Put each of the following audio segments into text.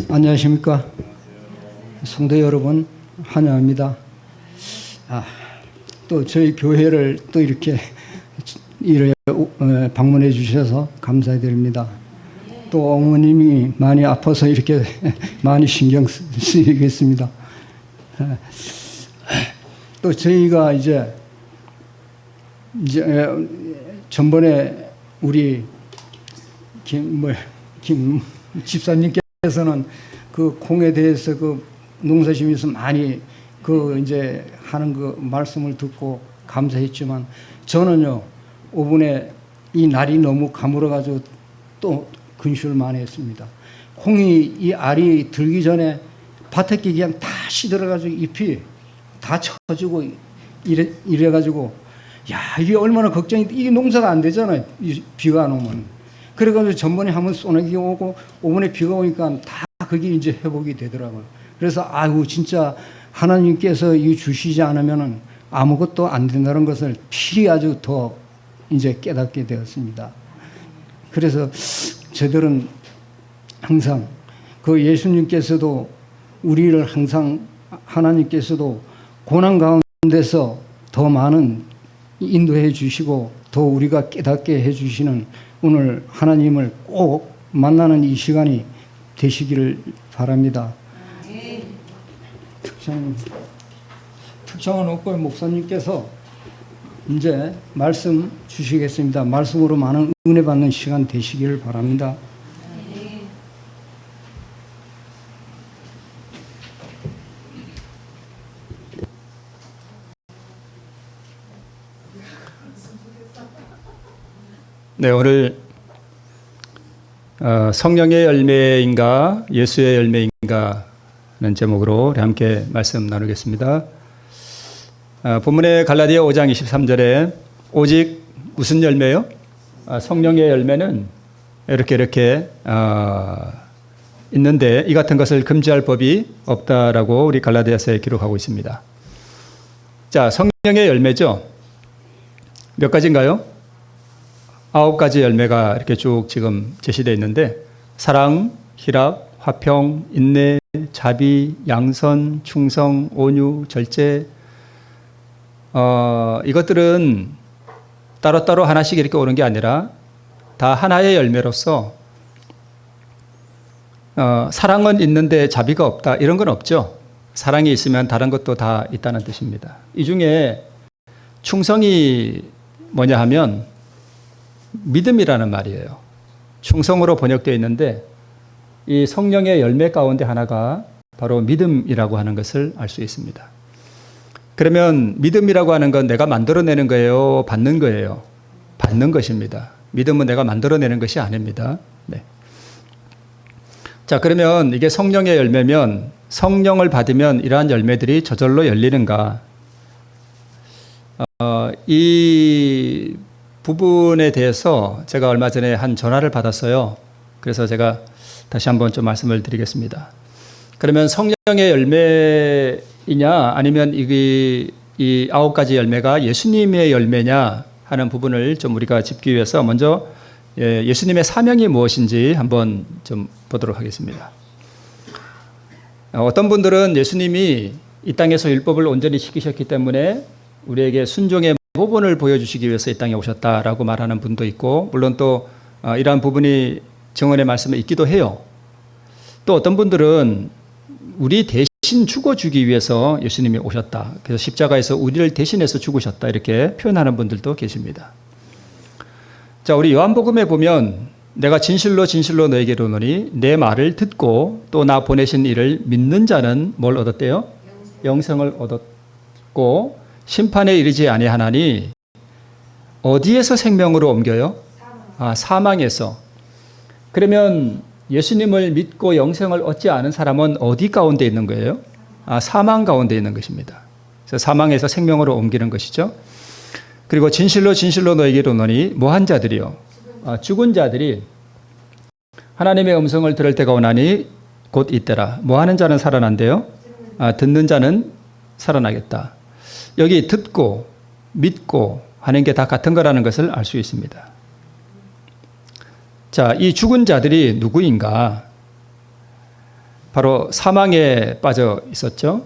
안녕하십니까. 성도 여러분, 환영합니다. 또 저희 교회를 또 이렇게 방문해 주셔서 감사드립니다. 또 어머님이 많이 아파서 이렇게 많이 신경 쓰이겠습니다. 또 저희가 이제 전번에 우리 김 집사님께서는 그 콩에 대해서 그 농사지면서 많이 이제 하는 그 말씀을 듣고 감사했지만, 저는요, 오분에 이 날이 너무 가물어가지고 또 근심을 많이 했습니다. 콩이 이 알이 들기 전에 밭에 그냥 다 시들어가지고 잎이 다 쳐지고 이래가지고, 야, 이게 얼마나 걱정이, 이게 농사가 안 되잖아요. 비가 안 오면. 그래가지고 전번에 한번 소나기 오고, 오번에 비가 오니까 다 그게 이제 회복이 되더라고요. 그래서, 아이고, 진짜 하나님께서 이 주시지 않으면은 아무것도 안 된다는 것을 필히 아주 더 이제 깨닫게 되었습니다. 그래서 저들은 항상 그 예수님께서도 우리를 항상 하나님께서도 고난 가운데서 더 많은 인도해 주시고 더 우리가 깨닫게 해 주시는 오늘 하나님을 꼭 만나는 이 시간이 되시기를 바랍니다. 특정한 옥골 목사님께서 이제 말씀 주시겠습니다. 말씀으로 많은 은혜 받는 시간 되시기를 바랍니다. 네, 오늘 성령의 열매인가 예수의 열매인가 하는 제목으로 함께 말씀 나누겠습니다. 본문의 갈라디아 5장 23절에 오직 무슨 열매요? 성령의 열매는 이렇게 있는데 이 같은 것을 금지할 법이 없다라고 우리 갈라디아서에 기록하고 있습니다. 자, 성령의 열매죠. 몇 가지인가요? 9가지 열매가 이렇게 쭉 지금 제시되어 있는데, 사랑, 희락, 화평, 인내, 자비, 양선, 충성, 온유, 절제, 이것들은 따로따로 하나씩 이렇게 오는 게 아니라 다 하나의 열매로서, 사랑은 있는데 자비가 없다, 이런 건 없죠. 사랑이 있으면 다른 것도 다 있다는 뜻입니다. 이 중에 충성이 뭐냐 하면 믿음이라는 말이에요. 충성으로 번역되어 있는데 이 성령의 열매 가운데 하나가 바로 믿음이라고 하는 것을 알 수 있습니다. 그러면 믿음이라고 하는 건 내가 만들어내는 거예요? 받는 거예요? 받는 것입니다. 믿음은 내가 만들어내는 것이 아닙니다. 네. 자, 그러면 이게 성령의 열매면 성령을 받으면 이러한 열매들이 저절로 열리는가? 이 부분에 대해서 제가 얼마 전에 한 전화를 받았어요. 그래서 제가 다시 한번 좀 말씀을 드리겠습니다. 그러면 성령의 열매이냐 아니면 이 9가지 열매가 예수님의 열매냐 하는 부분을 좀 우리가 짚기 위해서 먼저 예수님의 사명이 무엇인지 한번 좀 보도록 하겠습니다. 어떤 분들은 예수님이 이 땅에서 율법을 온전히 지키셨기 때문에 우리에게 순종의 모본을 보여주시기 위해서 이 땅에 오셨다라고 말하는 분도 있고, 물론 또 이러한 부분이 증언의 말씀에 있기도 해요. 또 어떤 분들은 우리 대신 죽어주기 위해서 예수님이 오셨다, 그래서 십자가에서 우리를 대신해서 죽으셨다, 이렇게 표현하는 분들도 계십니다. 자, 우리 요한복음에 보면 내가 진실로 진실로 너에게 이르노니 내 말을 듣고 또 나 보내신 이를 믿는 자는 뭘 얻었대요? 영생을 얻었고 심판에 이르지 아니하나니 어디에서 생명으로 옮겨요? 사망에서. 그러면 예수님을 믿고 영생을 얻지 않은 사람은 어디 가운데 있는 거예요? 사망 가운데 있는 것입니다. 그래서 사망에서 생명으로 옮기는 것이죠. 그리고 진실로 진실로 너에게 이르노니 뭐한 자들이요? 죽은 자들이 하나님의 음성을 들을 때가 오나니 곧 이때라. 뭐하는 자는 살아난대요? 듣는 자는 살아나겠다. 여기 듣고 믿고 하는 게 다 같은 거라는 것을 알 수 있습니다. 자, 이 죽은 자들이 누구인가? 바로 사망에 빠져 있었죠.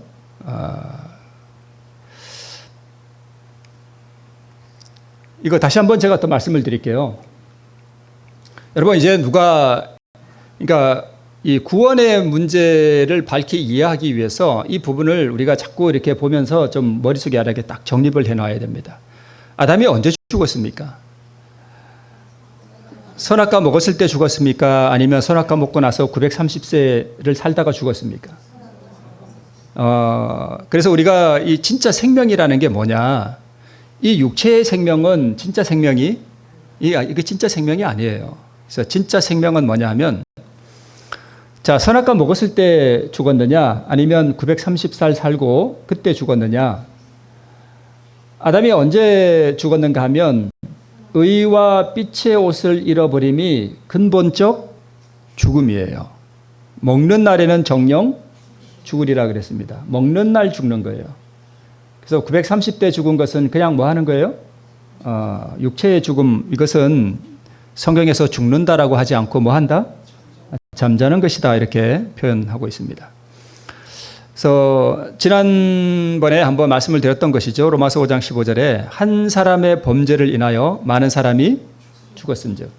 이거 다시 한번 제가 또 말씀을 드릴게요. 여러분, 이제 그러니까 이 구원의 문제를 밝히 이해하기 위해서 이 부분을 우리가 자꾸 이렇게 보면서 좀 머릿속에 이렇게 딱 정립을 해놔야 됩니다. 아담이 언제 죽었습니까? 선악과 먹었을 때 죽었습니까? 아니면 선악과 먹고 나서 930세를 살다가 죽었습니까? 그래서 우리가 이 진짜 생명이라는 게 뭐냐? 이 육체의 생명은 진짜 생명이 이게 진짜 생명이 아니에요. 그래서 진짜 생명은 뭐냐 하면, 자, 선악과 먹었을 때 죽었느냐, 아니면 930살 살고 그때 죽었느냐? 아담이 언제 죽었는가 하면 의와 빛의 옷을 잃어버림이 근본적 죽음이에요. 먹는 날에는 정령 죽으리라 그랬습니다. 먹는 날 죽는 거예요. 그래서 930대 죽은 것은 그냥 뭐 하는 거예요? 육체의 죽음, 이것은 성경에서 죽는다라고 하지 않고 뭐 한다? 잠자는 것이다, 이렇게 표현하고 있습니다. 그래서 지난번에 한번 말씀을 드렸던 것이죠. 로마서 5장 15절에 한 사람의 범죄를 인하여 많은 사람이 죽었은즉.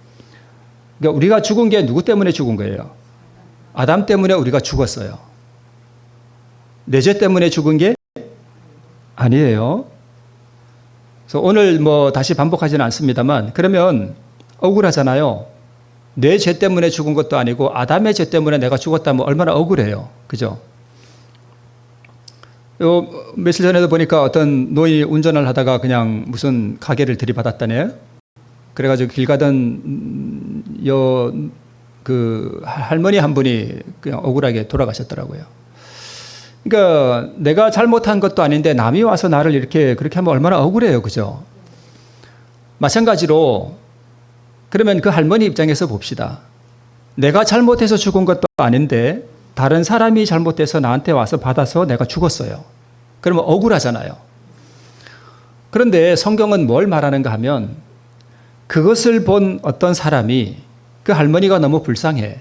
그러니까 우리가 죽은 게 누구 때문에 죽은 거예요? 아담 때문에 우리가 죽었어요. 내 죄 때문에 죽은 게 아니에요. 그래서 오늘 뭐 다시 반복하지는 않습니다만, 그러면 억울하잖아요. 내 죄 때문에 죽은 것도 아니고 아담의 죄 때문에 내가 죽었다면 얼마나 억울해요. 그죠? 며칠 전에도 보니까 어떤 노인이 운전을 하다가 그냥 무슨 가게를 들이받았다네요. 그래가지고 길 가던 그 할머니 한 분이 그냥 억울하게 돌아가셨더라고요. 그러니까 내가 잘못한 것도 아닌데 남이 와서 나를 이렇게 그렇게 하면 얼마나 억울해요. 그죠? 마찬가지로 그러면 그 할머니 입장에서 봅시다. 내가 잘못해서 죽은 것도 아닌데 다른 사람이 잘못해서 나한테 와서 받아서 내가 죽었어요. 그러면 억울하잖아요. 그런데 성경은 뭘 말하는가 하면 그것을 본 어떤 사람이 그 할머니가 너무 불쌍해.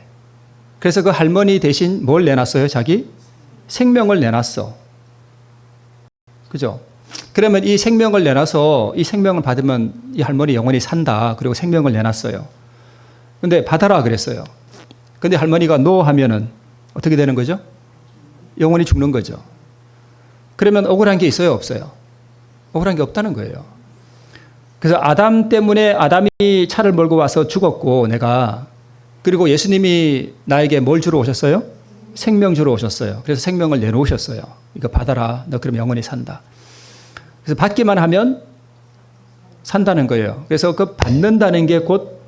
그래서 그 할머니 대신 뭘 내놨어요? 자기 생명을 내놨어. 그죠? 그러면 이 생명을 내놔서 이 생명을 받으면 이 할머니 영원히 산다. 그리고 생명을 내놨어요. 근데 받아라 그랬어요. 근데 할머니가 노 하면은 어떻게 되는 거죠? 영원히 죽는 거죠. 그러면 억울한 게 있어요? 없어요? 억울한 게 없다는 거예요. 그래서 아담 때문에 아담이 차를 몰고 와서 죽었고 내가, 그리고 예수님이 나에게 뭘 주러 오셨어요? 생명 주러 오셨어요. 그래서 생명을 내놓으셨어요. 이거 받아라. 너 그럼 영원히 산다. 그래서 받기만 하면 산다는 거예요. 그래서 그 받는다는 게 곧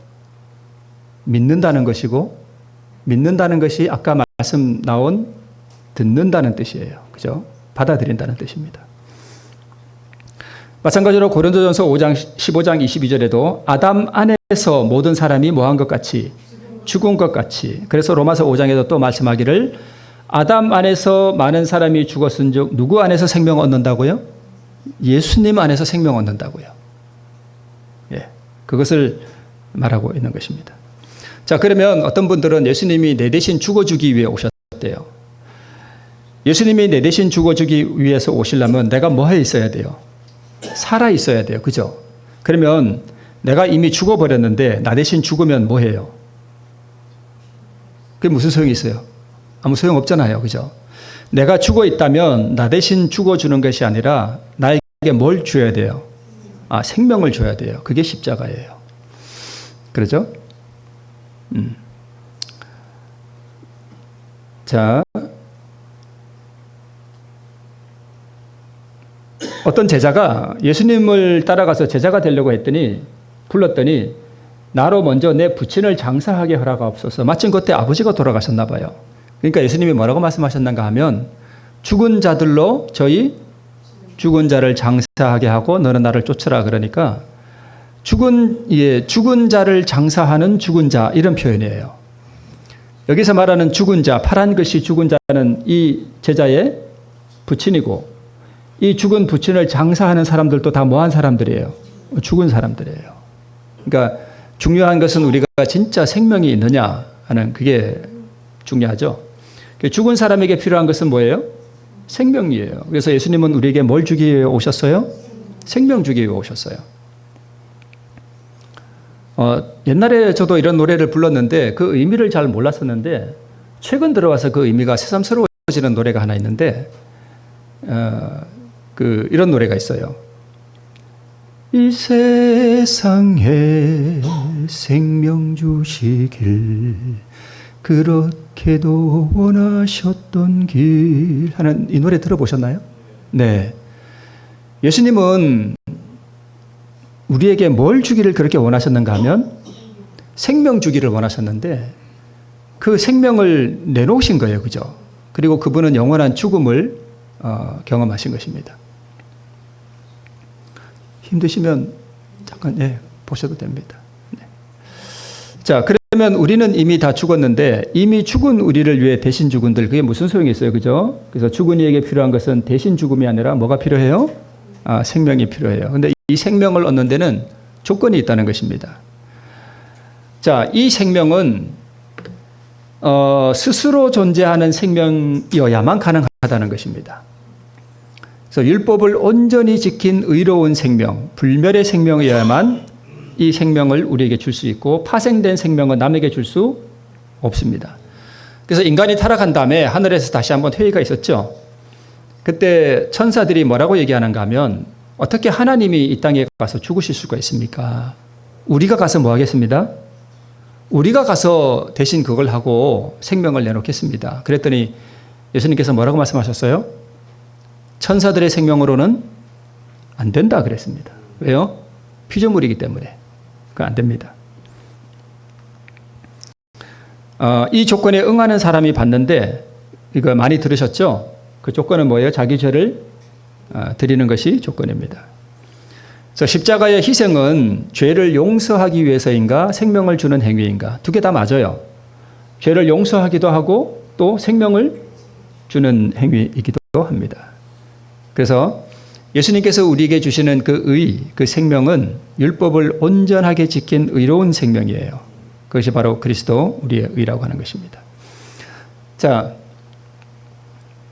믿는다는 것이고, 믿는다는 것이 아까 말씀 나온 듣는다는 뜻이에요. 그죠? 받아들인다는 뜻입니다. 마찬가지로 고린도전서 15장 22절에도 아담 안에서 모든 사람이 뭐한 것 같이 죽은 것 같이. 그래서 로마서 5장에도 또 말씀하기를 아담 안에서 많은 사람이 죽었은즉 누구 안에서 생명 얻는다고요? 예수님 안에서 생명 얻는다고요. 예, 그것을 말하고 있는 것입니다. 자, 그러면 어떤 분들은 예수님이 내 대신 죽어주기 위해 오셨대요. 예수님이 내 대신 죽어주기 위해서 오시려면 내가 뭐 해 있어야 돼요? 살아 있어야 돼요. 그죠? 그러면 내가 이미 죽어버렸는데 나 대신 죽으면 뭐 해요? 그게 무슨 소용이 있어요? 아무 소용 없잖아요. 그죠? 내가 죽어 있다면 나 대신 죽어주는 것이 아니라 나에게 뭘 줘야 돼요? 생명을 줘야 돼요. 그게 십자가예요. 그러죠? 자, 어떤 제자가 예수님을 따라가서 제자가 되려고 했더니 불렀더니 나로 먼저 내 부친을 장사하게 허락하옵소서. 마침 그때 아버지가 돌아가셨나 봐요. 그러니까 예수님이 뭐라고 말씀하셨는가 하면 죽은 자들로 저희 죽은 자를 장사하게 하고 너는 나를 쫓으라. 그러니까 죽은 자를 장사하는 죽은 자, 이런 표현이에요. 여기서 말하는 죽은 자, 파란 글씨 죽은 자는 이 제자의 부친이고, 이 죽은 부친을 장사하는 사람들도 다 뭐한 사람들이에요? 죽은 사람들이에요. 그러니까 중요한 것은 우리가 진짜 생명이 있느냐 하는 그게 중요하죠. 죽은 사람에게 필요한 것은 뭐예요? 생명이에요. 그래서 예수님은 우리에게 뭘 주기 위해 오셨어요? 생명 주기 위해 오셨어요. 옛날에 저도 이런 노래를 불렀는데 그 의미를 잘 몰랐었는데 최근 들어와서 그 의미가 새삼스러워지는 노래가 하나 있는데 이런 노래가 있어요. 이 세상에 생명 주시길 그렇게도 원하셨던 길 하는 이 노래 들어보셨나요? 네. 예수님은 우리에게 뭘 주기를 그렇게 원하셨는가 하면 생명 주기를 원하셨는데 그 생명을 내놓으신 거예요. 그죠? 그리고 그분은 영원한 죽음을 경험하신 것입니다. 힘드시면 잠깐 보셔도 됩니다. 네. 자, 그러면 우리는 이미 다 죽었는데 이미 죽은 우리를 위해 대신 죽은들 그게 무슨 소용이 있어요, 그죠? 그래서 죽은 이에게 필요한 것은 대신 죽음이 아니라 뭐가 필요해요? 생명이 필요해요. 근데 이 생명을 얻는 데는 조건이 있다는 것입니다. 자, 이 생명은 스스로 존재하는 생명이어야만 가능하다는 것입니다. 그래서 율법을 온전히 지킨 의로운 생명, 불멸의 생명이어야만 이 생명을 우리에게 줄 수 있고 파생된 생명은 남에게 줄 수 없습니다. 그래서 인간이 타락한 다음에 하늘에서 다시 한번 회의가 있었죠. 그때 천사들이 뭐라고 얘기하는가 하면 어떻게 하나님이 이 땅에 가서 죽으실 수가 있습니까? 우리가 가서 뭐 하겠습니다? 우리가 가서 대신 그걸 하고 생명을 내놓겠습니다. 그랬더니 예수님께서 뭐라고 말씀하셨어요? 천사들의 생명으로는 안 된다 그랬습니다. 왜요? 피조물이기 때문에. 그거 안 됩니다. 이 조건에 응하는 사람이 받는데 이거 많이 들으셨죠? 그 조건은 뭐예요? 자기 죄를 드리는 것이 조건입니다. 그래서 십자가의 희생은 죄를 용서하기 위해서인가 생명을 주는 행위인가 두 개 다 맞아요. 죄를 용서하기도 하고 또 생명을 주는 행위이기도 합니다. 그래서 예수님께서 우리에게 주시는 그 생명은 율법을 온전하게 지킨 의로운 생명이에요. 그것이 바로 그리스도 우리의 의라고 하는 것입니다. 자,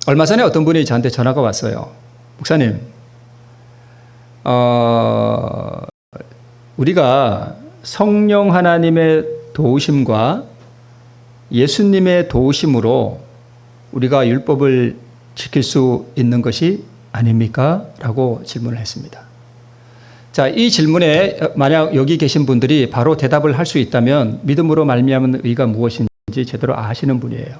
얼마 전에 어떤 분이 저한테 전화가 왔어요. 목사님, 우리가 성령 하나님의 도우심과 예수님의 도우심으로 우리가 율법을 지킬 수 있는 것이 아닙니까? 라고 질문을 했습니다. 자, 이 질문에 만약 여기 계신 분들이 바로 대답을 할 수 있다면 믿음으로 말미암은 의가 무엇인지 제대로 아시는 분이에요.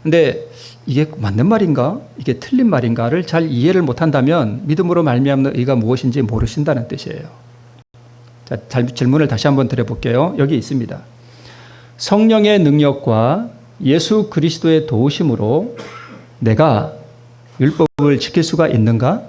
근데 이게 맞는 말인가? 이게 틀린 말인가를 잘 이해를 못한다면 믿음으로 말미암는 의가 무엇인지 모르신다는 뜻이에요. 자, 질문을 다시 한번 드려볼게요. 여기 있습니다. 성령의 능력과 예수 그리스도의 도우심으로 내가 율법을 지킬 수가 있는가?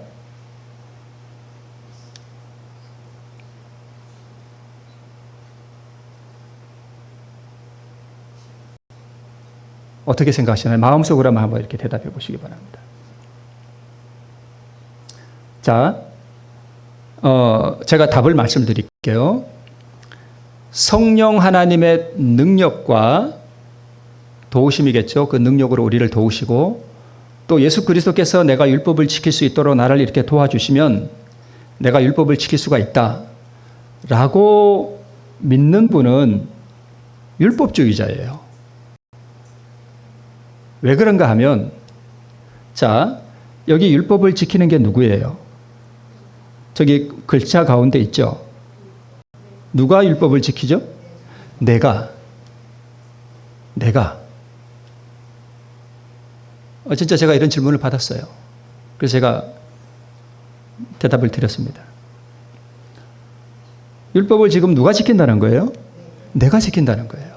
어떻게 생각하시나요? 마음속으로 한번 이렇게 대답해 보시기 바랍니다. 자, 제가 답을 말씀드릴게요. 성령 하나님의 능력과 도우심이겠죠. 그 능력으로 우리를 도우시고 또 예수 그리스도께서 내가 율법을 지킬 수 있도록 나를 이렇게 도와주시면 내가 율법을 지킬 수가 있다 라고 믿는 분은 율법주의자예요. 왜 그런가 하면 자, 여기 율법을 지키는 게 누구예요? 저기 글자 가운데 있죠. 누가 율법을 지키죠? 내가. 진짜 제가 이런 질문을 받았어요. 그래서 제가 대답을 드렸습니다. 율법을 지금 누가 지킨다는 거예요? 내가 지킨다는 거예요.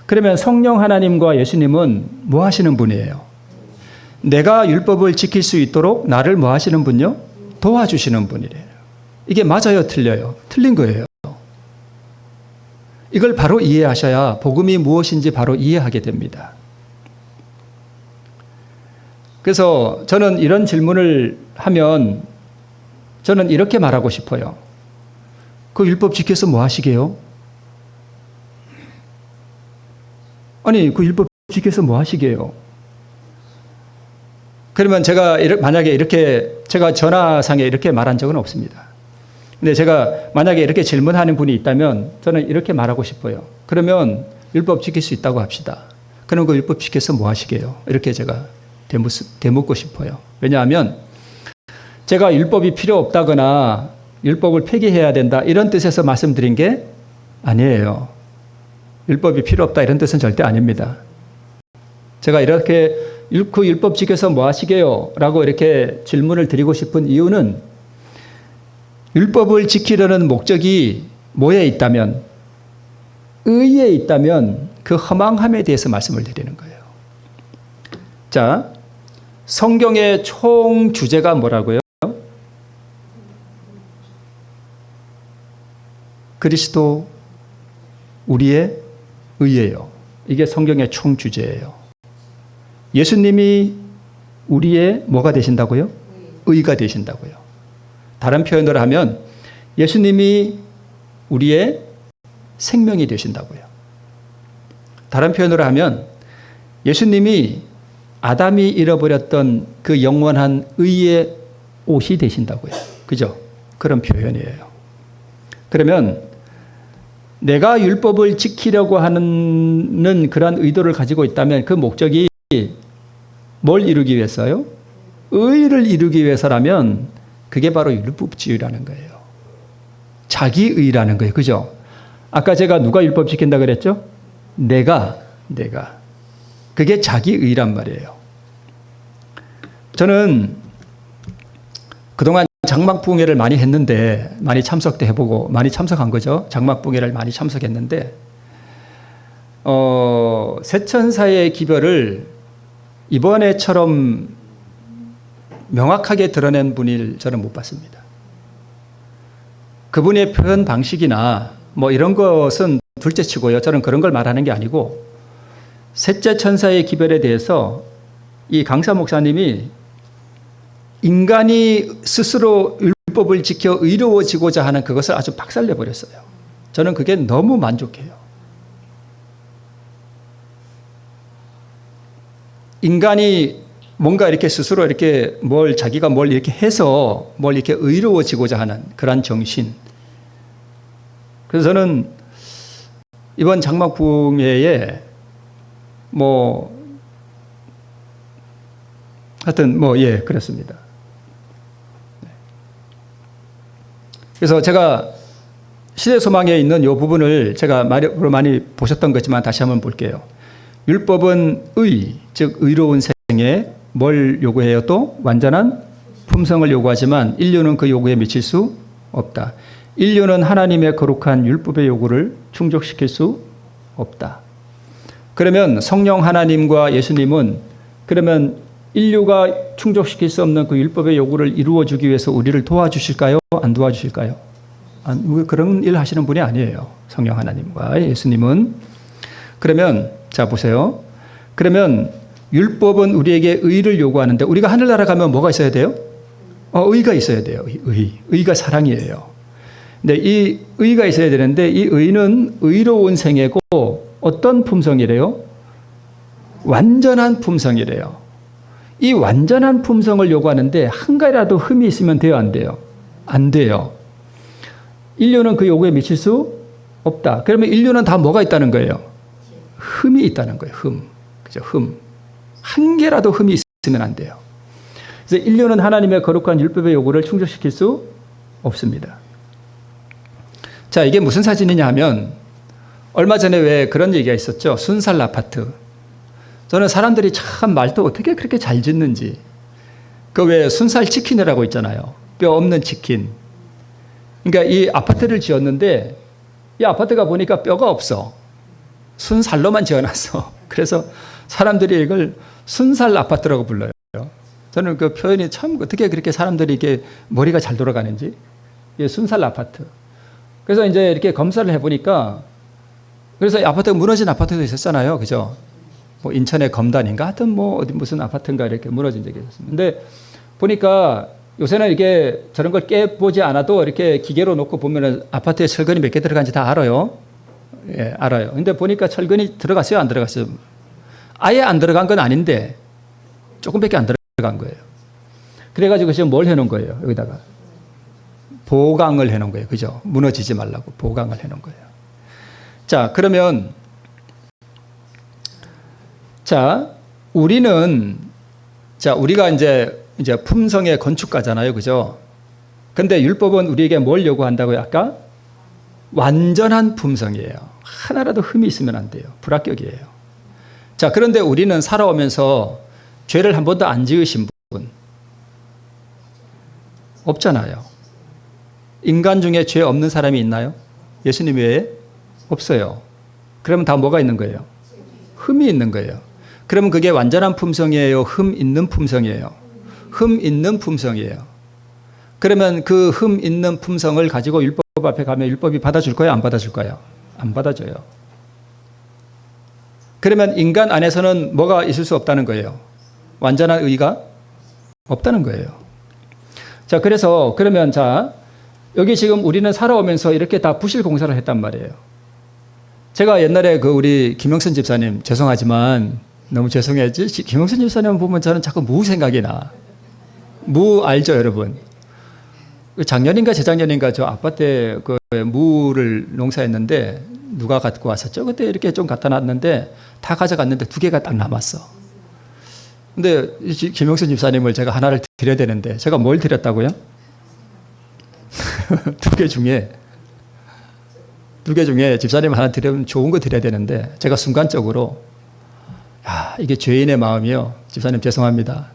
그러면 성령 하나님과 예수님은 뭐 하시는 분이에요? 내가 율법을 지킬 수 있도록 나를 뭐 하시는 분요? 도와주시는 분이래요. 이게 맞아요? 틀려요? 틀린 거예요. 이걸 바로 이해하셔야 복음이 무엇인지 바로 이해하게 됩니다. 그래서 저는 이런 질문을 하면 저는 이렇게 말하고 싶어요. 그 율법 지켜서 뭐 하시게요? 아니, 그 율법 지켜서 뭐 하시게요? 그러면 제가 만약에 이렇게 제가 전화상에 이렇게 말한 적은 없습니다. 근데 제가 만약에 이렇게 질문하는 분이 있다면 저는 이렇게 말하고 싶어요. 그러면 율법 지킬 수 있다고 합시다. 그럼 그 율법 지켜서 뭐 하시게요? 이렇게 제가 되묻고 싶어요. 왜냐하면 제가 율법이 필요 없다거나 율법을 폐기해야 된다 이런 뜻에서 말씀드린 게 아니에요. 율법이 필요 없다 이런 뜻은 절대 아닙니다. 제가 이렇게 그 율법 지켜서 뭐 하시게요? 라고 이렇게 질문을 드리고 싶은 이유는 율법을 지키려는 목적이 뭐에 있다면, 의에 있다면 그 허망함에 대해서 말씀을 드리는 거예요. 자, 성경의 총 주제가 뭐라고요? 그리스도 우리의 의예요. 이게 성경의 총 주제예요. 예수님이 우리의 뭐가 되신다고요? 의가 되신다고요. 다른 표현으로 하면 예수님이 우리의 생명이 되신다고요. 다른 표현으로 하면 예수님이 아담이 잃어버렸던 그 영원한 의의 옷이 되신다고요. 그죠? 그런 표현이에요. 그러면 내가 율법을 지키려고 하는 그런 의도를 가지고 있다면 그 목적이 뭘 이루기 위해서요? 의를 이루기 위해서라면 그게 바로 율법주의라는 거예요. 자기의라는 거예요. 그죠? 아까 제가 누가 율법 지킨다 그랬죠? 내가. 그게 자기의란 말이에요. 저는 그동안 장막붕회를 많이 했는데, 많이 참석도 해보고, 많이 참석한 거죠. 장막붕회를 많이 참석했는데, 세천사의 기별을 이번에처럼 명확하게 드러낸 분을 저는 못 봤습니다. 그분의 표현 방식이나 뭐 이런 것은 둘째 치고요. 저는 그런 걸 말하는 게 아니고, 셋째 천사의 기별에 대해서 이 강사 목사님이 인간이 스스로 율법을 지켜 의로워지고자 하는 그것을 아주 박살내 버렸어요. 저는 그게 너무 만족해요. 인간이 뭔가 이렇게 스스로 이렇게 자기가 뭘 이렇게 해서 뭘 이렇게 의로워지고자 하는 그런 정신. 그래서 저는 이번 장막붕회에 그렇습니다. 그래서 제가 시대소망에 있는 이 부분을 제가 많이 보셨던 거지만 다시 한번 볼게요. 율법은 의, 즉 의로운 생에 뭘 요구해요? 또 완전한 품성을 요구하지만 인류는 그 요구에 미칠 수 없다. 인류는 하나님의 거룩한 율법의 요구를 충족시킬 수 없다. 그러면 성령 하나님과 예수님은 그러면 인류가 충족시킬 수 없는 그 율법의 요구를 이루어주기 위해서 우리를 도와주실까요? 안 도와주실까요? 그런 일 하시는 분이 아니에요. 성령 하나님과 예수님은. 그러면 자 보세요. 그러면 율법은 우리에게 의를 요구하는데 우리가 하늘나라 가면 뭐가 있어야 돼요? 의가 있어야 돼요. 의가 사랑이에요. 근데 이 의가 있어야 되는데 이 의는 의로운 생애고 어떤 품성이래요? 완전한 품성이래요. 이 완전한 품성을 요구하는데 한 가지라도 흠이 있으면 돼요, 안 돼요? 안 돼요. 인류는 그 요구에 미칠 수 없다. 그러면 인류는 다 뭐가 있다는 거예요? 흠이 있다는 거예요. 흠. 그죠? 흠. 한 개라도 흠이 있으면 안 돼요. 그래서 인류는 하나님의 거룩한 율법의 요구를 충족시킬 수 없습니다. 자, 이게 무슨 사진이냐 하면 얼마 전에 왜 그런 얘기가 있었죠? 순살 아파트. 저는 사람들이 참 말도 어떻게 그렇게 잘 짓는지. 그 왜 순살 치킨이라고 있잖아요. 뼈 없는 치킨. 그러니까 이 아파트를 지었는데 이 아파트가 보니까 뼈가 없어. 순살로만 지어놨어. 그래서 사람들이 이걸 순살 아파트라고 불러요. 저는 그 표현이 참 어떻게 그렇게 사람들이 이게 머리가 잘 돌아가는지. 이게 순살 아파트. 그래서 이제 이렇게 검사를 해보니까 그래서 이 아파트가 무너진 아파트도 있었잖아요. 그죠? 뭐 인천의 검단인가? 하여튼 어디 무슨 아파트인가 이렇게 무너진 적이 있었습니다. 근데 보니까 요새는 이게 저런 걸 깨보지 않아도 이렇게 기계로 놓고 보면은 아파트에 철근이 몇 개 들어간지 다 알아요. 예, 알아요. 근데 보니까 철근이 들어갔어요? 안 들어갔어요? 아예 안 들어간 건 아닌데 조금밖에 안 들어간 거예요. 그래가지고 지금 뭘 해놓은 거예요? 여기다가 보강을 해놓은 거예요. 그죠? 무너지지 말라고 보강을 해놓은 거예요. 자, 그러면 우리가 이제 품성의 건축가잖아요. 그죠? 근데 율법은 우리에게 뭘 요구한다고요? 아까? 완전한 품성이에요. 하나라도 흠이 있으면 안 돼요. 불합격이에요. 자, 그런데 우리는 살아오면서 죄를 한 번도 안 지으신 분 없잖아요. 인간 중에 죄 없는 사람이 있나요? 예수님 외에? 없어요. 그러면 다 뭐가 있는 거예요? 흠이 있는 거예요. 그러면 그게 완전한 품성이에요? 흠 있는 품성이에요? 흠 있는 품성이에요. 그러면 그 흠 있는 품성을 가지고 율법 앞에 가면 율법이 받아줄 거예요? 안 받아줄 거예요? 안 받아줘요. 그러면 인간 안에서는 뭐가 있을 수 없다는 거예요? 완전한 의가 없다는 거예요. 자, 그러면 여기 지금 우리는 살아오면서 이렇게 다 부실 공사를 했단 말이에요. 제가 옛날에 우리 김영선 집사님, 죄송하지만 너무 죄송해야지. 김영선 집사님 보면 저는 자꾸 무 생각이 나. 무 알죠, 여러분? 작년인가 재작년인가 저 아파트에 무를 농사했는데 누가 갖고 왔었죠? 그때 이렇게 좀 갖다 놨는데 다 가져갔는데 2개가 딱 남았어. 근데 김영선 집사님을 제가 하나를 드려야 되는데 제가 뭘 드렸다고요? 2개 중에 집사님 하나 드리면 좋은 거 드려야 되는데 제가 순간적으로 이게 죄인의 마음이요. 집사님 죄송합니다.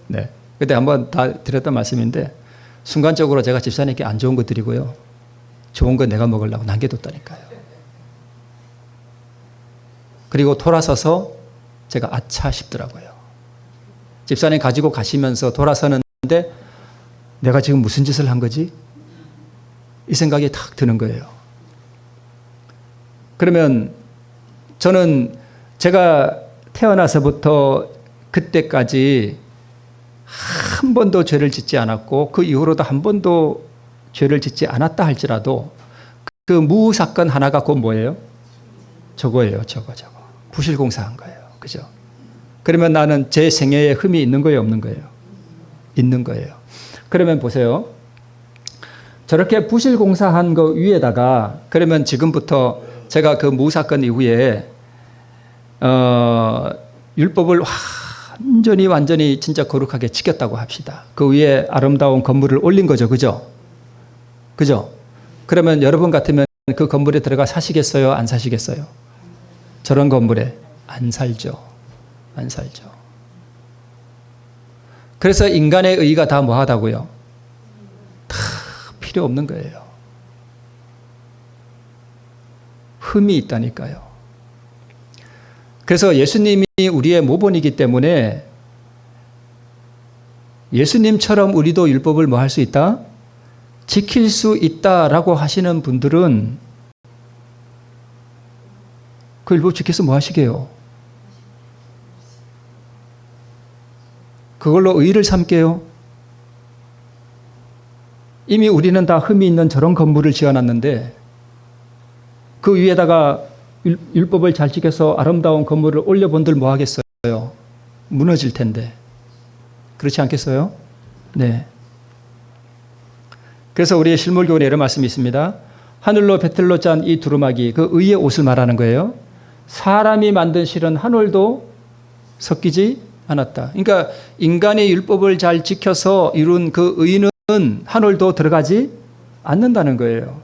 네. 그때 한번 다 드렸던 말씀인데 순간적으로 제가 집사님께 안 좋은 거 드리고요. 좋은 거 내가 먹으려고 남겨뒀다니까요. 그리고 돌아서서 제가 아차 싶더라고요. 집사님 가지고 가시면서 돌아서는데 내가 지금 무슨 짓을 한 거지? 이 생각이 탁 드는 거예요. 그러면 저는 제가 태어나서부터 그때까지 한 번도 죄를 짓지 않았고 그 이후로도 한 번도 죄를 짓지 않았다 할지라도 그 무 사건 하나가 곧 뭐예요? 저거예요. 저거. 부실공사한 거예요. 그죠? 그러면 나는 제 생애에 흠이 있는 거예요? 없는 거예요? 있는 거예요. 그러면 보세요. 저렇게 부실공사한 거 위에다가 그러면 지금부터 제가 그 무 사건 이후에 율법을 완전히 진짜 거룩하게 지켰다고 합시다. 그 위에 아름다운 건물을 올린 거죠. 그죠? 그러면 여러분 같으면 그 건물에 들어가 사시겠어요? 안 사시겠어요? 저런 건물에 안 살죠. 그래서 인간의 의가 다 뭐하다고요? 다 필요 없는 거예요. 흠이 있다니까요. 그래서 예수님이 우리의 모본이기 때문에 예수님처럼 우리도 율법을 뭐 할 수 있다? 지킬 수 있다라고 하시는 분들은 그 율법 지켜서 뭐 하시게요? 그걸로 의를 삼게요? 이미 우리는 다 흠이 있는 저런 건물을 지어놨는데 그 위에다가 율법을 잘 지켜서 아름다운 건물을 올려본들 뭐 하겠어요? 무너질 텐데. 그렇지 않겠어요? 네. 그래서 우리의 실물교훈에 이런 말씀이 있습니다. 하늘로 배틀로 짠 이 두루마기, 그 의의 옷을 말하는 거예요. 사람이 만든 실은 한 올도 섞이지 않았다. 그러니까 인간의 율법을 잘 지켜서 이룬 그 의는 한 올도 들어가지 않는다는 거예요.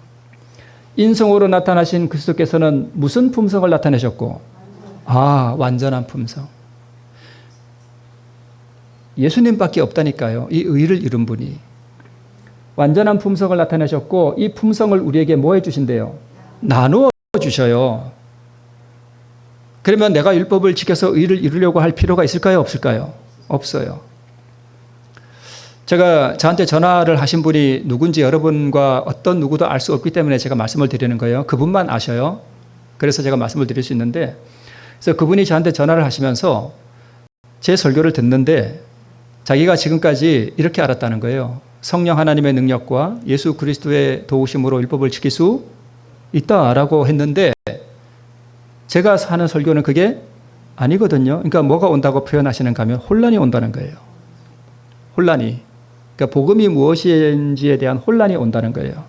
인성으로 나타나신 그리스도께서는 무슨 품성을 나타내셨고? 완전한 품성. 예수님밖에 없다니까요. 이 의를 이룬 분이. 완전한 품성을 나타내셨고 이 품성을 우리에게 뭐 해주신대요? 나누어 주셔요. 그러면 내가 율법을 지켜서 의를 이루려고 할 필요가 있을까요? 없을까요? 없어요. 저한테 전화를 하신 분이 누군지 여러분과 어떤 누구도 알 수 없기 때문에 제가 말씀을 드리는 거예요. 그분만 아셔요. 그래서 제가 말씀을 드릴 수 있는데, 그래서 그분이 저한테 전화를 하시면서 제 설교를 듣는데 자기가 지금까지 이렇게 알았다는 거예요. 성령 하나님의 능력과 예수 그리스도의 도우심으로 율법을 지킬 수 있다라고 했는데 제가 하는 설교는 그게 아니거든요. 그러니까 뭐가 온다고 표현하시는가 하면 혼란이 온다는 거예요. 혼란이. 그러니까 복음이 무엇인지에 대한 혼란이 온다는 거예요.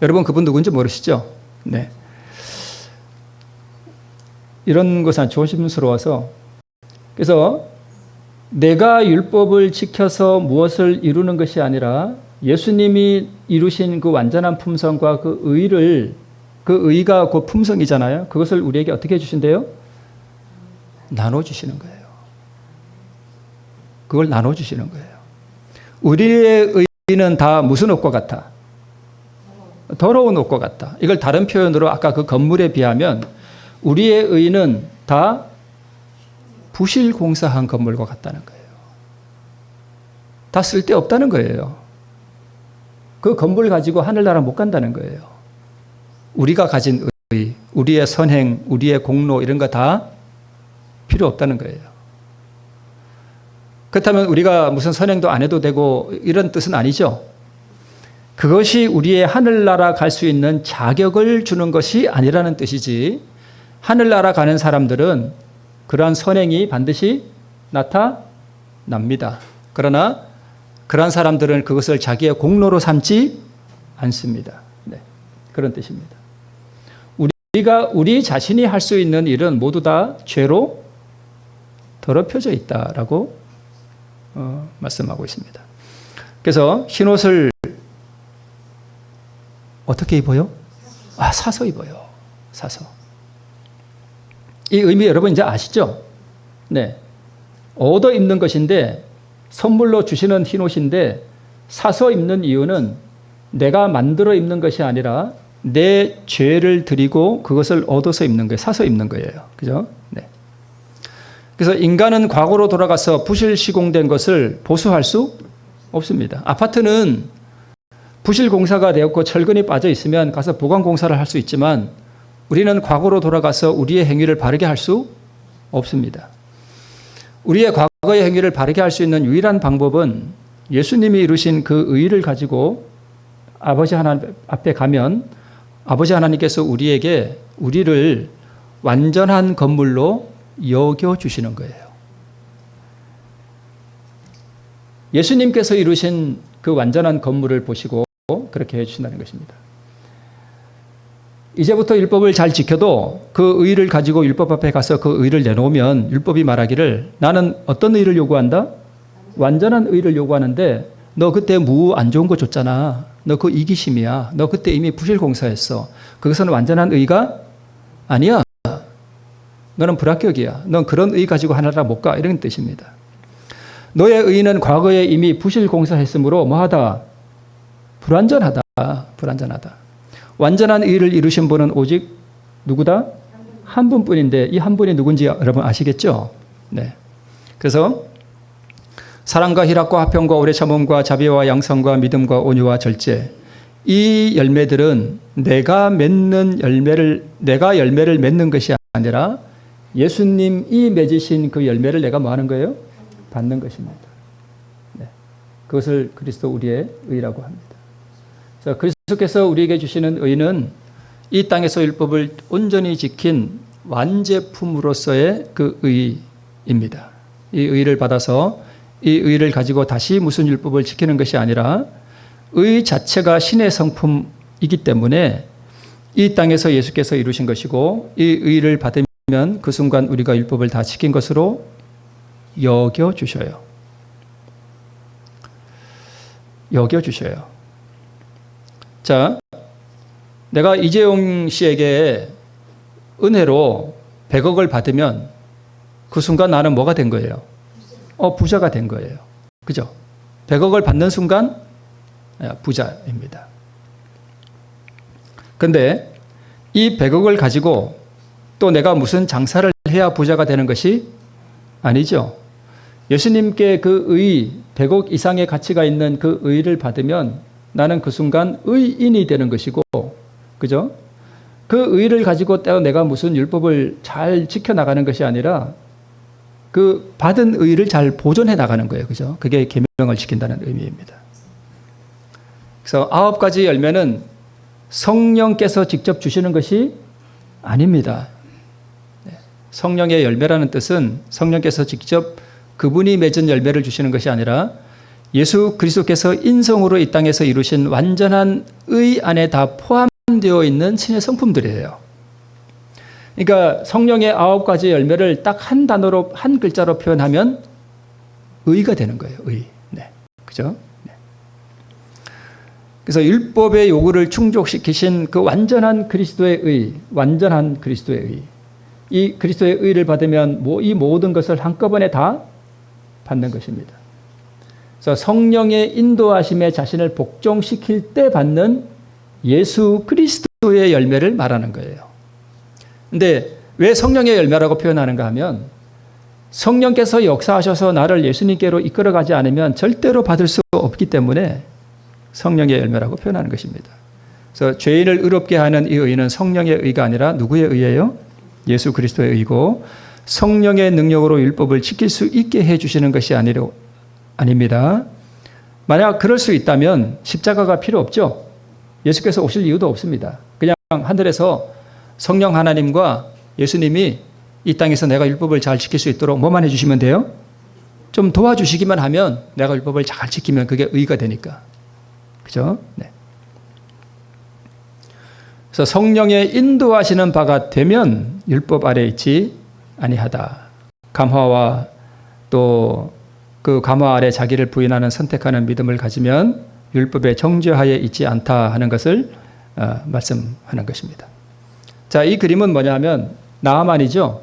여러분 그분 누군지 모르시죠? 네. 이런 것은 조심스러워서 그래서 내가 율법을 지켜서 무엇을 이루는 것이 아니라 예수님이 이루신 그 완전한 품성과 그 의를 그 의가 그 품성이잖아요. 그것을 우리에게 어떻게 해주신대요? 나눠주시는 거예요. 그걸 나눠주시는 거예요. 우리의 의는 다 무슨 옷과 같아? 더러운 옷과 같다. 이걸 다른 표현으로 아까 그 건물에 비하면 우리의 의는 다 부실공사한 건물과 같다는 거예요. 다 쓸데없다는 거예요. 그 건물 가지고 하늘나라 못 간다는 거예요. 우리가 가진 의, 우리의 선행, 우리의 공로 이런 거 다 필요 없다는 거예요. 그렇다면 우리가 무슨 선행도 안 해도 되고 이런 뜻은 아니죠. 그것이 우리의 하늘나라 갈 수 있는 자격을 주는 것이 아니라는 뜻이지 하늘나라 가는 사람들은 그러한 선행이 반드시 나타납니다. 그러나 그러한 사람들은 그것을 자기의 공로로 삼지 않습니다. 네, 그런 뜻입니다. 우리 자신이 할 수 있는 일은 모두 다 죄로 더럽혀져 있다라고 말씀하고 있습니다. 그래서 흰옷을 어떻게 입어요? 사서 입어요. 사서. 이 의미 여러분 이제 아시죠? 네. 얻어 입는 것인데 선물로 주시는 흰옷인데 사서 입는 이유는 내가 만들어 입는 것이 아니라 내 죄를 드리고 그것을 얻어서 입는 거예요. 사서 입는 거예요. 그죠? 네. 그래서 인간은 과거로 돌아가서 부실 시공된 것을 보수할 수 없습니다. 아파트는 부실 공사가 되었고 철근이 빠져 있으면 가서 보강 공사를 할 수 있지만 우리는 과거로 돌아가서 우리의 행위를 바르게 할 수 없습니다. 우리의 과거의 행위를 바르게 할 수 있는 유일한 방법은 예수님이 이루신 그 의의를 가지고 아버지 하나님 앞에 가면 아버지 하나님께서 우리를 완전한 건물로 여겨주시는 거예요. 예수님께서 이루신 그 완전한 건물을 보시고 그렇게 해주신다는 것입니다. 이제부터 율법을 잘 지켜도 그 의의를 가지고 율법 앞에 가서 그 의의를 내놓으면 율법이 말하기를 나는 어떤 의의를 요구한다? 완전한 의의를 요구하는데 너 그때 안 좋은 거 줬잖아. 너 그 이기심이야. 너 그때 이미 부실공사했어. 그것은 완전한 의의가 아니야. 너는 불합격이야. 넌 그런 의의 가지고 하나라 못 가. 이런 뜻입니다. 너의 의의는 과거에 이미 부실공사했으므로 뭐하다? 불완전하다. 불완전하다. 완전한 의의를 이루신 분은 오직 누구다? 한 분뿐인데 이 한 분이 누군지 여러분 아시겠죠? 네. 그래서 사랑과 희락과 화평과 오래 참음과 자비와 양성과 믿음과 온유와 절제 이 열매들은 내가 열매를 맺는 것이 아니라 예수님이 맺으신 그 열매를 내가 뭐 하는 거예요? 받는 것입니다. 네. 그것을 그리스도 우리의 의라고 합니다. 자, 그리스도께서 우리에게 주시는 의는 이 땅에서 율법을 온전히 지킨 완제품으로서의 그 의입니다. 이 의를 받아서 이 의를 가지고 다시 무슨 율법을 지키는 것이 아니라 의 자체가 신의 성품이기 때문에 이 땅에서 예수께서 이루신 것이고 이 의를 받으면 그 순간 우리가 율법을 다 지킨 것으로 여겨주셔요. 여겨주셔요. 자, 내가 이재용 씨에게 은혜로 100억을 받으면 그 순간 나는 뭐가 된 거예요? 부자가 된 거예요. 그죠? 100억을 받는 순간 부자입니다. 근데 이 100억을 가지고 또 내가 무슨 장사를 해야 부자가 되는 것이 아니죠. 예수님께 그 의, 100억 이상의 가치가 있는 그 의를 받으면 나는 그 순간 의인이 되는 것이고, 그죠? 그 의를 가지고 내가 무슨 율법을 잘 지켜나가는 것이 아니라 그 받은 의를 잘 보존해 나가는 거예요. 그죠? 그게 계명을 지킨다는 의미입니다. 그래서 9가지 열매는 성령께서 직접 주시는 것이 아닙니다. 성령의 열매라는 뜻은 성령께서 직접 그분이 맺은 열매를 주시는 것이 아니라 예수 그리스도께서 인성으로 이 땅에서 이루신 완전한 의 안에 다 포함되어 있는 신의 성품들이에요. 그러니까 성령의 9가지 열매를 딱 한 단어로, 한 글자로 표현하면 의가 되는 거예요. 의. 네. 그죠? 네. 그래서 율법의 요구를 충족시키신 그 완전한 그리스도의 의, 완전한 그리스도의 의. 이 그리스도의 의를 받으면 이 모든 것을 한꺼번에 다 받는 것입니다. 그래서 성령의 인도하심에 자신을 복종시킬 때 받는 예수 그리스도의 열매를 말하는 거예요. 근데 왜 성령의 열매라고 표현하는가 하면 성령께서 역사하셔서 나를 예수님께로 이끌어가지 않으면 절대로 받을 수 없기 때문에 성령의 열매라고 표현하는 것입니다. 그래서 죄인을 의롭게 하는 이 의는 성령의 의가 아니라 누구의 의예요? 예수 그리스도의 의고 성령의 능력으로 율법을 지킬 수 있게 해주시는 것이 아닙니다. 만약 그럴 수 있다면 십자가가 필요 없죠. 예수께서 오실 이유도 없습니다. 그냥 하늘에서 성령 하나님과 예수님이 이 땅에서 내가 율법을 잘 지킬 수 있도록 뭐만 해주시면 돼요? 좀 도와주시기만 하면 내가 율법을 잘 지키면 그게 의가 되니까. 그죠? 네. 그래서 성령의 인도하시는 바가 되면 율법 아래 있지 아니하다. 감화와 또 그 감화 아래 자기를 부인하는 선택하는 믿음을 가지면 율법의 정죄하에 있지 않다 하는 것을 말씀하는 것입니다. 자, 이 그림은 뭐냐면 나아만이죠.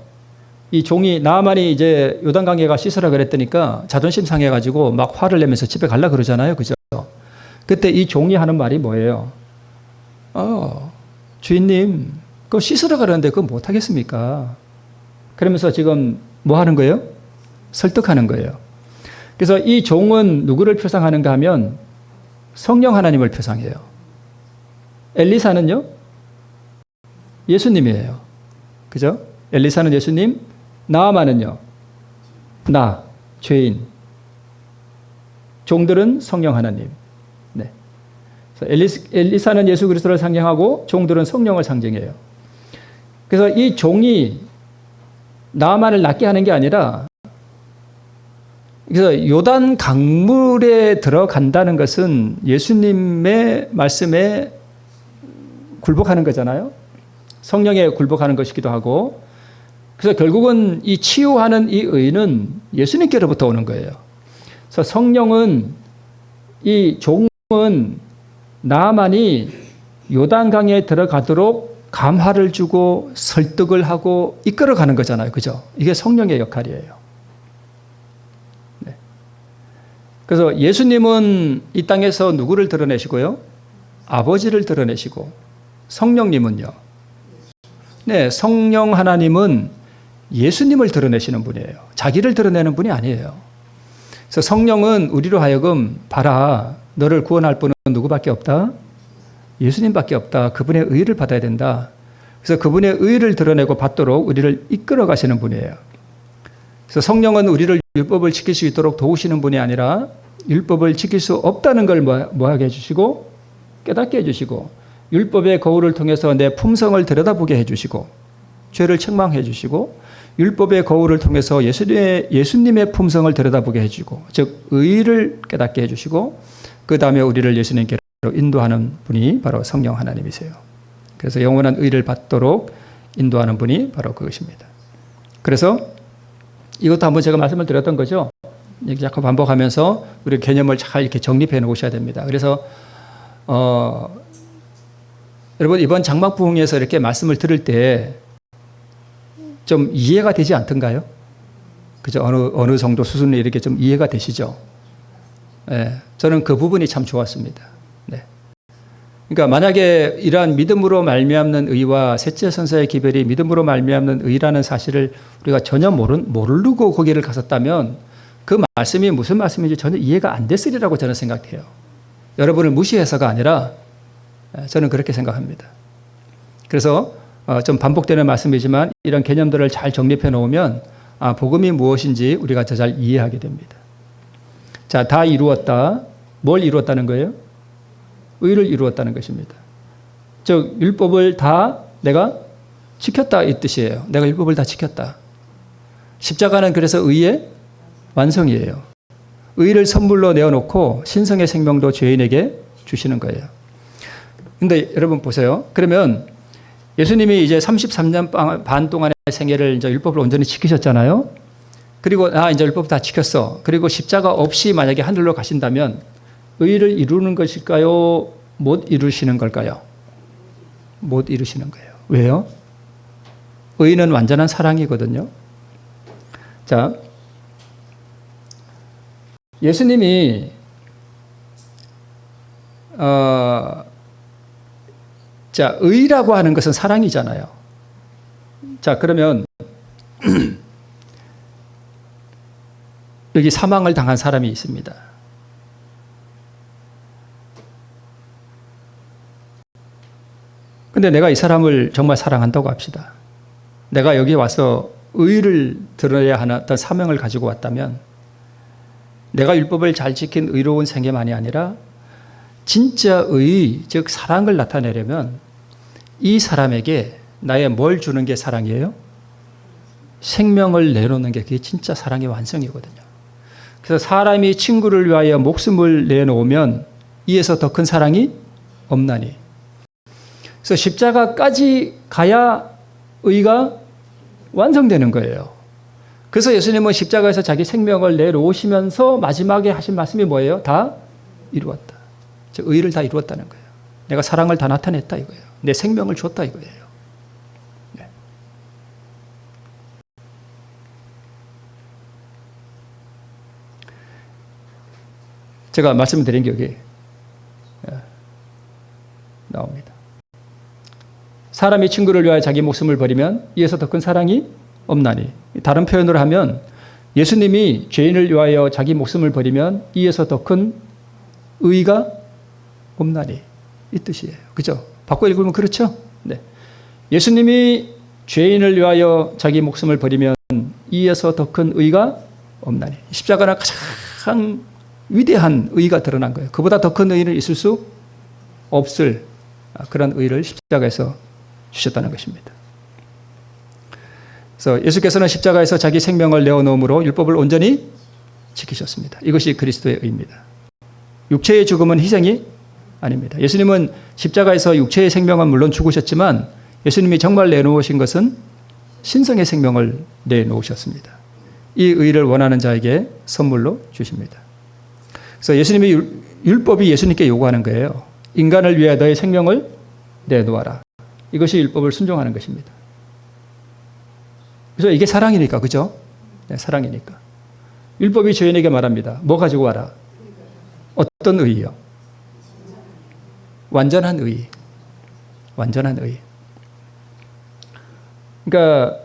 이 종이 나아만이 이제 요단강에가 씻으라 그랬더니까 자존심 상해가지고 막 화를 내면서 집에 갈라 그러잖아요. 그죠? 그때 이 종이 하는 말이 뭐예요? 주인님, 그거 씻으라 그러는데 그거 못 하겠습니까? 그러면서 지금 뭐 하는 거예요? 설득하는 거예요. 그래서 이 종은 누구를 표상하는가 하면 성령 하나님을 표상해요. 엘리사는요? 예수님이에요. 그죠? 엘리사는 예수님, 나아만은요? 나, 죄인. 종들은 성령 하나님. 네. 그래서 엘리사는 예수 그리스도를 상징하고 종들은 성령을 상징해요. 그래서 이 종이 나아만을 낫게 하는 게 아니라 그래서 요단 강물에 들어간다는 것은 예수님의 말씀에 굴복하는 거잖아요. 성령에 굴복하는 것이기도 하고 그래서 결국은 이 치유하는 이 의는 예수님께로부터 오는 거예요. 그래서 성령은 이 종은 나아만이 요단강에 들어가도록 감화를 주고 설득을 하고 이끌어가는 거잖아요. 그죠? 이게 성령의 역할이에요. 네. 그래서 예수님은 이 땅에서 누구를 드러내시고요? 아버지를 드러내시고 성령님은요? 네, 성령 하나님은 예수님을 드러내시는 분이에요. 자기를 드러내는 분이 아니에요. 그래서 성령은 우리로 하여금 봐라, 너를 구원할 분은 누구밖에 없다? 예수님밖에 없다. 그분의 의를 받아야 된다. 그래서 그분의 의를 드러내고 받도록 우리를 이끌어 가시는 분이에요. 그래서 성령은 우리를 율법을 지킬 수 있도록 도우시는 분이 아니라 율법을 지킬 수 없다는 걸 뭐하게 해주시고 깨닫게 해주시고 율법의 거울을 통해서 내 품성을 들여다보게 해주시고 죄를 책망해 주시고 율법의 거울을 통해서 예수님의 품성을 들여다보게 해주고 즉 의를 깨닫게 해주시고 그 다음에 우리를 예수님께로 인도하는 분이 바로 성령 하나님이세요. 그래서 영원한 의를 받도록 인도하는 분이 바로 그것입니다. 그래서 이것도 한번 제가 말씀을 드렸던 거죠. 이렇게 자꾸 반복하면서 우리 개념을 잘 이렇게 정립해 놓으셔야 됩니다. 그래서 여러분 이번 장막 부흥에서 이렇게 말씀을 들을 때 좀 이해가 되지 않던가요? 그죠? 어느 정도 수준에 이렇게 좀 이해가 되시죠? 네, 저는 그 부분이 참 좋았습니다. 네. 그러니까 만약에 이러한 믿음으로 말미암는 의와 셋째 선서의 기별이 믿음으로 말미암는 의라는 사실을 우리가 전혀 모르고 거기를 갔었다면 그 말씀이 무슨 말씀인지 전혀 이해가 안 됐으리라고 저는 생각해요. 여러분을 무시해서가 아니라 저는 그렇게 생각합니다. 그래서 좀 반복되는 말씀이지만 이런 개념들을 잘 정립해 놓으면 복음이 무엇인지 우리가 더 잘 이해하게 됩니다. 자, 다 이루었다. 뭘 이루었다는 거예요? 의를 이루었다는 것입니다. 즉 율법을 다 내가 지켰다 이 뜻이에요. 내가 율법을 다 지켰다. 십자가는 그래서 의의 완성이에요. 의를 선물로 내어놓고 신성의 생명도 죄인에게 주시는 거예요. 근데 여러분 보세요. 그러면 예수님이 이제 33년 반 동안의 생애를 이제 율법을 온전히 지키셨잖아요. 그리고 이제 율법 다 지켰어. 그리고 십자가 없이 만약에 하늘로 가신다면 의를 이루는 것일까요? 못 이루시는 걸까요? 못 이루시는 거예요. 왜요? 의는 완전한 사랑이거든요. 자, 예수님이 자, 의라고 하는 것은 사랑이잖아요. 자, 그러면 여기 사망을 당한 사람이 있습니다. 근데 내가 이 사람을 정말 사랑한다고 합시다. 내가 여기 와서 의를 드러내야 하는 어떤 사명을 가지고 왔다면 내가 율법을 잘 지킨 의로운 생애만이 아니라 진짜 의, 즉 사랑을 나타내려면 이 사람에게 나의 뭘 주는 게 사랑이에요? 생명을 내놓는 게 그게 진짜 사랑의 완성이거든요. 그래서 사람이 친구를 위하여 목숨을 내놓으면 이에서 더 큰 사랑이 없나니. 그래서 십자가까지 가야 의가 완성되는 거예요. 그래서 예수님은 십자가에서 자기 생명을 내놓으시면서 마지막에 하신 말씀이 뭐예요? 다 이루었다. 즉 의를 다 이루었다는 거예요. 내가 사랑을 다 나타냈다 이거예요. 내 생명을 줬다 이거예요. 네. 제가 말씀드린 게 여기 나옵니다. 사람이 친구를 위하여 자기 목숨을 버리면 이에서 더 큰 사랑이 없나니. 다른 표현으로 하면 예수님이 죄인을 위하여 자기 목숨을 버리면 이에서 더 큰 의가 없나니. 이 뜻이에요. 그죠? 바꿔 읽으면 그렇죠? 네. 예수님이 죄인을 위하여 자기 목숨을 버리면 이에서 더 큰 의가 없나니. 십자가는 가장 위대한 의가 드러난 거예요. 그보다 더 큰 의는 있을 수 없을 그런 의를 십자가에서 주셨다는 것입니다. 그래서 예수께서는 십자가에서 자기 생명을 내어놓음으로 율법을 온전히 지키셨습니다. 이것이 그리스도의 의입니다. 육체의 죽음은 희생이 아닙니다. 예수님은 십자가에서 육체의 생명은 물론 죽으셨지만 예수님이 정말 내놓으신 것은 신성의 생명을 내놓으셨습니다. 이 의를 원하는 자에게 선물로 주십니다. 그래서 예수님이 율법이 예수님께 요구하는 거예요. 인간을 위해 너의 생명을 내놓아라. 이것이 율법을 순종하는 것입니다. 그래서 이게 사랑이니까, 그죠? 네, 사랑이니까. 율법이 죄인에게 말합니다. 뭐 가지고 와라? 어떤 의요? 완전한 의. 완전한 의. 그러니까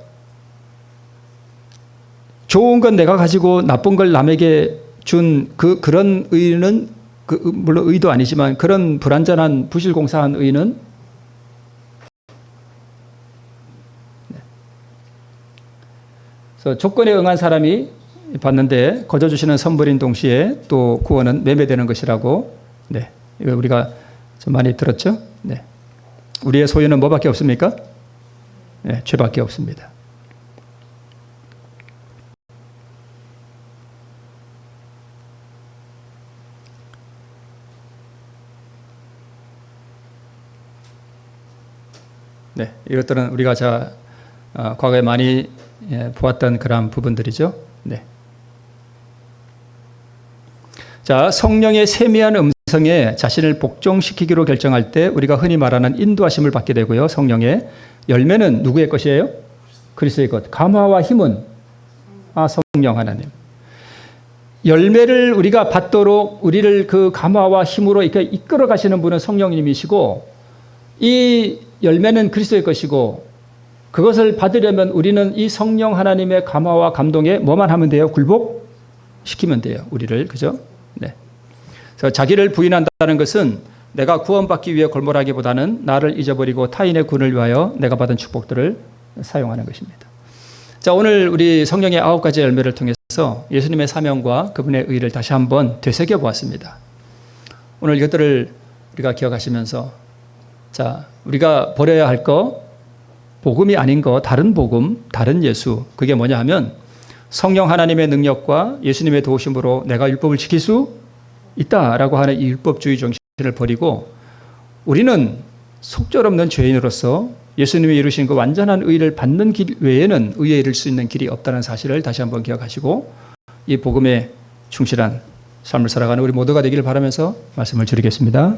좋은 건 내가 가지고 나쁜 걸 남에게 준 그런 의는 물론 의도 아니지만 그런 불완전한 부실공사한 의는 그래서 조건에 응한 사람이 받는데 거저 주시는 선물인 동시에 또 구원은 매매되는 것이라고 네. 이거 우리가 좀 많이 들었죠? 네. 우리의 소유는 뭐밖에 없습니까? 네, 죄밖에 없습니다. 네, 이것들은 우리가 과거에 많이 보았던 그런 부분들이죠. 네. 자, 성령의 세미한 음성에 자신을 복종시키기로 결정할 때 우리가 흔히 말하는 인도하심을 받게 되고요. 성령의 열매는 누구의 것이에요? 그리스도의 것. 감화와 힘은 성령 하나님. 열매를 우리가 받도록 우리를 그 감화와 힘으로 이끌어 가시는 분은 성령님이시고 이 열매는 그리스도의 것이고 그것을 받으려면 우리는 이 성령 하나님의 감화와 감동에 뭐만 하면 돼요? 굴복시키면 돼요. 우리를. 그죠? 네. 그래서 자기를 부인한다는 것은 내가 구원받기 위해 골몰하기보다는 나를 잊어버리고 타인의 구원을 위하여 내가 받은 축복들을 사용하는 것입니다. 자, 오늘 우리 성령의 9가지 열매를 통해서 예수님의 사명과 그분의 의를 다시 한번 되새겨 보았습니다. 오늘 이것들을 우리가 기억하시면서 자, 우리가 버려야 할 거, 복음이 아닌 거, 다른 복음, 다른 예수. 그게 뭐냐 하면 성령 하나님의 능력과 예수님의 도우심으로 내가 율법을 지킬 수 있다라고 하는 이 율법주의 정신을 버리고 우리는 속절없는 죄인으로서 예수님이 이루신 그 완전한 의를 받는 길 외에는 의에 이를 수 있는 길이 없다는 사실을 다시 한번 기억하시고 이 복음에 충실한 삶을 살아가는 우리 모두가 되기를 바라면서 말씀을 드리겠습니다.